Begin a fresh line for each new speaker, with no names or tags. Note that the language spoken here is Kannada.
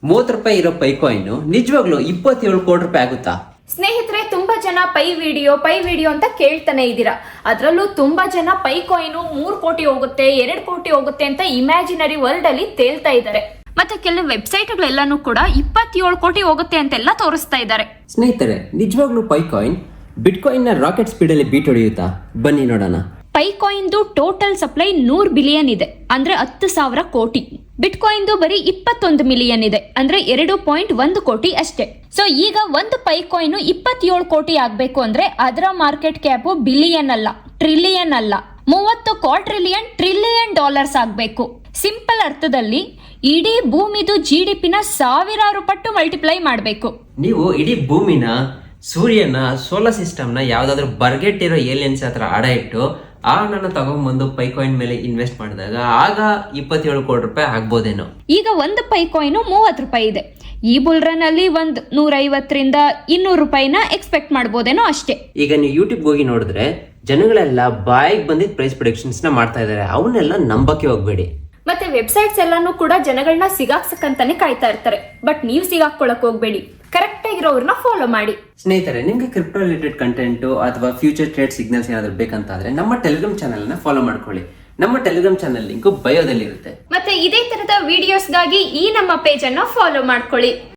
₹30 ಇರೋ ಪೈ ಕಾಯಿನ್ ನಿಜವಾಗ್ಲೂ 27 ಕೋಟಿ ರೂಪಾಯಿ ಆಗುತ್ತಾ?
ಸ್ನೇಹಿತರೆ, ತುಂಬಾ ಜನ ಪೈ ವಿಡಿಯೋ ಅಂತ ಕೇಳ್ತಾನೆ ಇದ್ದೀರಾ. ಅದರಲ್ಲೂ ತುಂಬಾ ಜನ ಪೈ ಕಾಯಿನ್ 3 ಕೋಟಿ ಹೋಗುತ್ತೆ, 2 ಕೋಟಿ ಹೋಗುತ್ತೆ ಅಂತ ಇಮ್ಯಾಜಿನರಿ ವರ್ಲ್ಡ್ ಅಲ್ಲಿ ತೇಲ್ತಾ ಇದ್ದಾರೆ. ಮತ್ತೆ ಕೆಲವು ವೆಬ್ಸೈಟ್ ಗಳೆಲ್ಲಾನು ಕೂಡ 27 ಕೋಟಿ ಹೋಗುತ್ತೆ ಅಂತೆಲ್ಲ ತೋರಿಸ್ತಾ ಇದ್ದಾರೆ.
ಸ್ನೇಹಿತರೆ, ನಿಜವಾಗ್ಲೂ ಪೈ ಕಾಯಿನ್ ಬಿಟ್ ಕಾಯಿನ್ ನ ರಾಕೆಟ್ ಸ್ಪೀಡ್ ಅಲ್ಲಿ ಬೀಟ್ ಹೊಡೆಯುತ್ತಾ? ಬನ್ನಿ ನೋಡೋಣ.
Pi coin total supply 100 billion ಇದೆ, ಅಂದ್ರೆ 10,000 ಕೋಟಿ. ಬಿಟ್ ಕಾಯಿನ್ ಬರೀ 21 ಮಿಲಿಯನ್ ಇದೆ, ಅಂದ್ರೆ 2.1 ಕೋಟಿ ಅಷ್ಟೇ. ಸೊ ಈಗ ಒಂದು ಪೈ ಕಾಯಿನ್ 27 ಕೋಟಿ ಆಗ್ಬೇಕು ಅಂದ್ರೆ ಅದರ ಮಾರ್ಕೆಟ್ ಕ್ಯಾಪ್ ಬಿಲಿಯನ್ ಅಲ್ಲ, ಟ್ರಿಲಿಯನ್ ಅಲ್ಲ, 30 ಕ್ವಾಡ್ರಿಲಿಯನ್ ಟ್ರಿಲಿಯನ್ ಡಾಲರ್ಸ್ ಆಗ್ಬೇಕು. ಸಿಂಪಲ್ ಅರ್ಥದಲ್ಲಿ ಇಡೀ ಭೂಮಿದು GDP ನ 1000 ಪಟ್ಟು ಮಲ್ಟಿಪ್ಲೈ ಮಾಡಬೇಕು.
ನೀವು ಇಡೀ ಭೂಮಿನ, ಸೂರ್ಯನ, ಸೋಲಾರ್ ಸಿಸ್ಟಮ್ ನ ಯಾವ್ದಾದ್ರು ಬರ್ಗೆಟ್ಟಿರೋ ಏಲಿಯನ್ಸ್ ಹತ್ರ ಅಡ ಇಟ್ಟು ಆ ಹಣನ ತಗೊಂಡ್ಬಂದು ಪೈ ಕಾಯಿನ್ ಮೇಲೆ ಇನ್ವೆಸ್ಟ್ ಮಾಡಿದಾಗ ಆಗ 27 ಕೋಟಿ ರೂಪಾಯಿ ಆಗ್ಬೋದೇನೋ.
ಈಗ ಒಂದು ಪೈ ಕಾಯಿನ್ 30 ರೂಪಾಯಿ ಇದೆ. ಈ ಬುಲ್ ರನ್ ಅಲ್ಲಿ 150 ರಿಂದ 200 ರೂಪಾಯಿನ ಎಕ್ಸ್ಪೆಕ್ಟ್ ಮಾಡಬಹುದೇನೋ ಅಷ್ಟೇ.
ಈಗ ನೀವು ಯೂಟ್ಯೂಬ್ ಹೋಗಿ ನೋಡಿದ್ರೆ ಜನಗಳೆಲ್ಲ ಬಾಯಿಗೆ ಬಂದಿದ್ದ ಪ್ರೈಸ್ ಪ್ರೊಡಿಕ್ಷನ್ಸ್ ನ ಮಾಡ್ತಾ ಇದಾರೆ, ಅವನ್ನೆಲ್ಲ ನಂಬಕ್ಕೆ ಹೋಗ್ಬೇಡಿ.
ಮತ್ತೆ ವೆಬ್ಸೈಟ್ಸ್ ಎಲ್ಲಾನು ಕೂಡ ಜನಗಳನ್ನ ಸಿಗಾಕ್ಸಕ್ಕಂತಾನೆ ಕಾಯ್ತಾ ಇರ್ತಾರೆ. ಬಟ್ ನೀವು ಸಿಗಾಕೊಳ್ಳಕ್ ಹೋಗ್ಬೇಡಿ, ಕರೆಕ್ಟ್ ಆಗಿರೋರ್ನ ಫಾಲೋ ಮಾಡಿ.
ಸ್ನೇಹಿತರೆ, ನಿಮ್ಗೆ ಕ್ರಿಪ್ಟೋ ರಿಲೇಟೆಡ್ ಕಂಟೆಂಟ್ ಅಥವಾ ಫ್ಯೂಚರ್ ಟ್ರೇಡ್ ಸಿಗ್ನಲ್ಸ್ ಏನಾದ್ರು ಬೇಕಂತಾದ್ರೆ ನಮ್ಮ ಟೆಲಿಗ್ರಾಮ್ ಚಾನೆಲ್ ನ ಫಾಲೋ ಮಾಡ್ಕೊಳ್ಳಿ. ನಮ್ಮ ಟೆಲಿಗ್ರಾಮ್ ಚಾನೆಲ್ ಲಿಂಕ್ ಬಯೋದಲ್ಲಿ ಇರುತ್ತೆ.
ಮತ್ತೆ ಇದೇ ತರದ ವಿಡಿಯೋಸ್ಗಾಗಿ ಈ ನಮ್ಮ ಪೇಜ್ ಅನ್ನ ಫಾಲೋ ಮಾಡ್ಕೊಳ್ಳಿ.